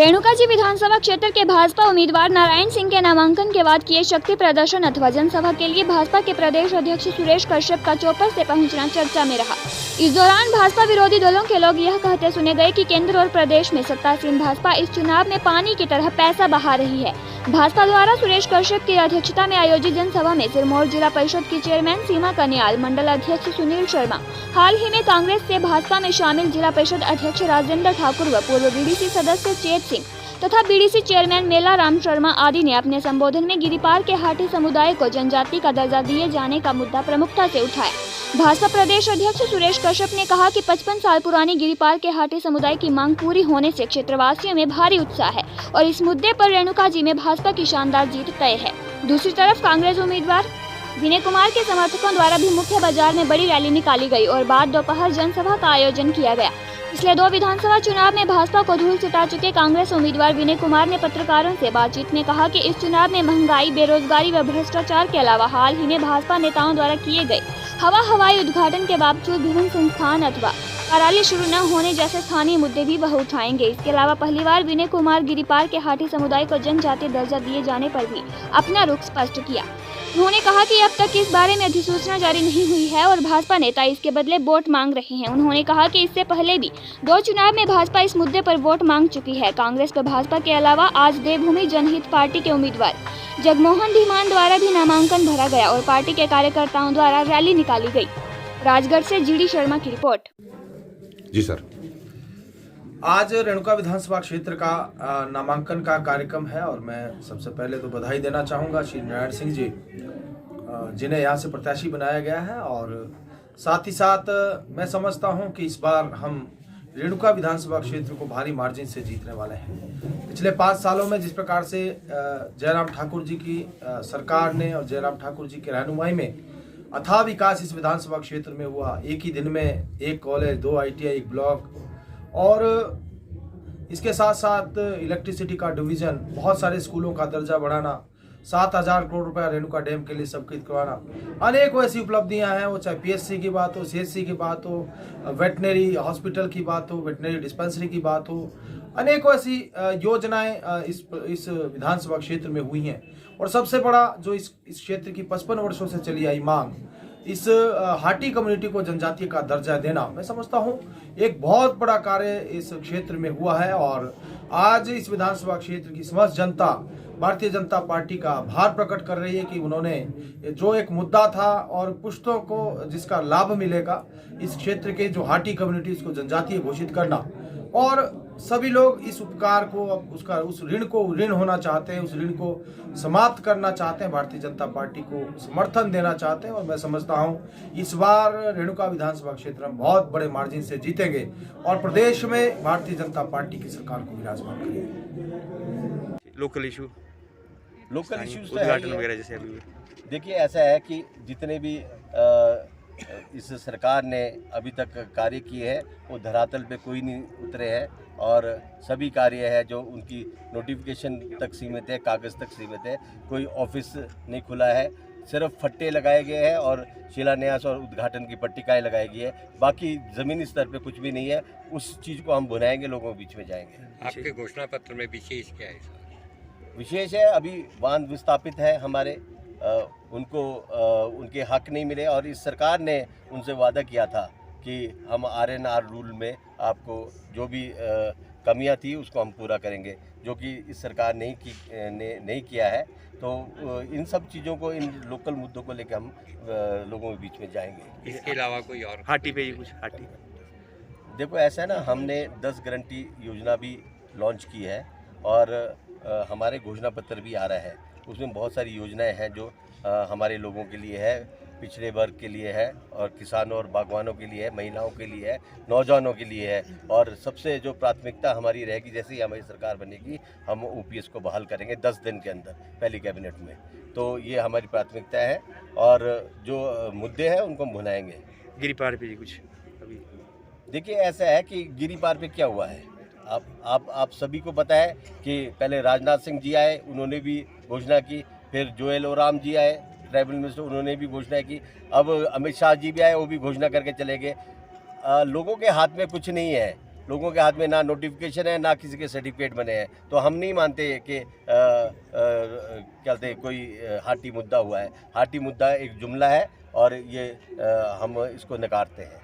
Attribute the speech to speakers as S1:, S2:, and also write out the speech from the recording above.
S1: रेणुकाजी विधानसभा क्षेत्र के भाजपा उम्मीदवार नारायण सिंह के नामांकन के बाद किए शक्ति प्रदर्शन अथवा जनसभा के लिए भाजपा के प्रदेश अध्यक्ष सुरेश कश्यप का चौपर से पहुंचना चर्चा में रहा। इस दौरान भाजपा विरोधी दलों के लोग यह कहते सुने गए कि केंद्र और प्रदेश में सत्तासीन भाजपा इस चुनाव में पानी की तरह पैसा बहा रही है। भाजपा द्वारा सुरेश कश्यप की अध्यक्षता में आयोजित जनसभा में सिरमौर जिला परिषद की चेयरमैन सीमा कन्याल, मंडल अध्यक्ष सुनील शर्मा, हाल ही में कांग्रेस से भाजपा में शामिल जिला परिषद अध्यक्ष राजेंद्र ठाकुर व पूर्व बीडीसी सदस्य चेत सिंह तथा बीडीसी चेयरमैन मेला राम शर्मा आदि ने अपने संबोधन में गिरिपार के हाटी समुदाय को जनजाति का दर्जा दिए जाने का मुद्दा प्रमुखता से उठाया। भाजपा प्रदेश अध्यक्ष सुरेश कश्यप ने कहा कि 55 साल पुरानी गिरिपार के हाटी समुदाय की मांग पूरी होने से क्षेत्रवासियों में भारी उत्साह है और इस मुद्दे पर रेणुकाजी में भाजपा की शानदार जीत तय है। दूसरी तरफ कांग्रेस उम्मीदवार विनय कुमार के समर्थकों द्वारा भी मुख्य बाजार में बड़ी रैली निकाली गई और बाद दोपहर जनसभा का आयोजन किया गया। पिछले 2 विधानसभा चुनाव में भाजपा को धूल चटा चुके कांग्रेस उम्मीदवार विनय कुमार ने पत्रकारों से बातचीत में कहा कि इस चुनाव में महंगाई, बेरोजगारी व भ्रष्टाचार के अलावा हाल ही में भाजपा नेताओं द्वारा किए गए हवाई उद्घाटन के बावजूद विभिन्न संस्थान अथवा कार्यालय शुरू न होने जैसे स्थानीय मुद्दे भी वह उठाएंगे। इसके अलावा पहली बार विनय कुमार गिरिपार के हाटी समुदाय को जनजातीय दर्जा दिए जाने पर भी अपना रुख स्पष्ट किया। उन्होंने कहा कि अब तक इस बारे में अधिसूचना जारी नहीं हुई है और भाजपा नेता इसके बदले वोट मांग रहे हैं। उन्होंने कहा कि इससे पहले भी 2 चुनाव में भाजपा इस मुद्दे पर वोट मांग चुकी है। कांग्रेस व भाजपा के अलावा आज देवभूमि जनहित पार्टी के उम्मीदवार जगमोहन धीमान द्वारा भी नामांकन भरा गया और पार्टी के कार्यकर्ताओं द्वारा रैली निकाली गई। राजगढ़ से जीडी शर्मा की रिपोर्ट।
S2: जी सर, आज रेणुका विधानसभा क्षेत्र का नामांकन का कार्यक्रम है और मैं सबसे पहले तो बधाई देना चाहूँगा श्री नारायण सिंह जी, जिन्हें यहाँ से प्रत्याशी बनाया गया है। और साथ ही साथ मैं समझता हूँ कि इस बार हम रेणुका विधानसभा क्षेत्र को भारी मार्जिन से जीतने वाले हैं। पिछले 5 सालों में जिस प्रकार से जयराम ठाकुर जी की सरकार ने और जयराम ठाकुर जी की रहनुमाई में अथाह विकास इस विधानसभा क्षेत्र में हुआ, एक ही दिन में 1 कॉलेज, 2 ITI, 1 ब्लॉक और इसके साथ साथ इलेक्ट्रिसिटी का डिवीजन, बहुत सारे स्कूलों का दर्जा बढ़ाना, 7,000 करोड़ रुपया रेणुका डैम के लिए सबकृत करवाना, अनेक ऐसी उपलब्धियां हैं। वो चाहे PSC की बात हो, CSC की बात हो, वेटनरी हॉस्पिटल की बात हो, वेटनरी डिस्पेंसरी की बात हो, अनेकों ऐसी योजनाएं इस विधानसभा क्षेत्र में हुई हैं। और सबसे बड़ा जो इस क्षेत्र की 55 वर्षों से चली आई मांग, इस हाटी कम्युनिटी को जनजातीय का दर्जा देना, मैं समझता हूं एक बहुत बड़ा कार्य इस क्षेत्र में हुआ है। और आज इस विधानसभा क्षेत्र की समस्त जनता भारतीय जनता पार्टी का आभार प्रकट कर रही है कि उन्होंने जो एक मुद्दा था और पुश्तों को जिसका लाभ मिलेगा, इस क्षेत्र के जो हाटी कम्युनिटी को जनजातीय घोषित करना, और सभी लोग इस उपकार को, उस ऋण होना चाहते हैं, उस ऋण को समाप्त करना चाहते हैं, भारतीय जनता पार्टी को समर्थन देना चाहते हैं। और मैं समझता हूं इस बार रेणुका विधानसभा क्षेत्र में बहुत बड़े मार्जिन से जीतेंगे और प्रदेश में भारतीय जनता पार्टी की सरकार को विराजमान करेंगे।
S3: लोकल इश्यूज
S4: उद्घाटन वगैरह जैसे अभी
S3: देखिए, ऐसा है कि जितने भी इस सरकार ने अभी तक कार्य किए हैं वो धरातल पे कोई नहीं उतरे हैं और सभी कार्य है जो उनकी नोटिफिकेशन तक सीमित है, कागज़ तक सीमित है। कोई ऑफिस नहीं खुला है, सिर्फ फट्टे लगाए गए हैं और शिलान्यास और उद्घाटन की पट्टिकाएँ लगाई गई है। बाकी ज़मीनी स्तर पे कुछ भी नहीं है। उस चीज़ को हम बुनाएंगे, लोगों के बीच में जाएंगे।
S4: आपके घोषणा पत्र में विशेष क्या है?
S3: विशेष है, अभी बांध विस्थापित है हमारे, उनको उनके हक नहीं मिले और इस सरकार ने उनसे वादा किया था कि हम RNR रूल में आपको जो भी कमियां थी उसको हम पूरा करेंगे, जो कि इस सरकार ने नहीं किया है। तो इन सब चीज़ों को, इन लोकल मुद्दों को लेकर हम लोगों के बीच में जाएंगे।
S4: इसके अलावा कोई और
S3: हाटी पे कुछ हाटी देखो, ऐसा है ना, हमने 10 गारंटी योजना भी लॉन्च की है और हमारे घोषणा पत्र भी आ रहा है। उसमें बहुत सारी योजनाएं हैं जो हमारे लोगों के लिए है, पिछड़े वर्ग के लिए है और किसानों और बागवानों के लिए है, महिलाओं के लिए है, नौजवानों के लिए है। और सबसे जो प्राथमिकता हमारी रहेगी, जैसे ही हमारी सरकार बनेगी, हम OPS को बहाल करेंगे 10 दिन के अंदर, पहली कैबिनेट में। तो ये हमारी प्राथमिकता है और जो मुद्दे हैं उनको हम भुनाएंगे।
S4: गिरिपार पे कुछ अभी
S3: देखिए, ऐसा है कि गिरिपार पे क्या हुआ है, आप सभी को पता है कि पहले राजनाथ सिंह जी आए, उन्होंने भी घोषणा की, फिर जोएल ओराम जी आए ट्राइबल मिनिस्टर, उन्होंने भी घोषणा की, अब अमित शाह जी भी आए, वो भी घोषणा करके चले गए। लोगों के हाथ में कुछ नहीं है, लोगों के हाथ में ना नोटिफिकेशन है ना किसी के सर्टिफिकेट बने हैं, तो हम नहीं मानते कि क्या कहते हैं कोई हाटी मुद्दा हुआ है। हाटी मुद्दा एक जुमला है और ये हम इसको नकारते हैं।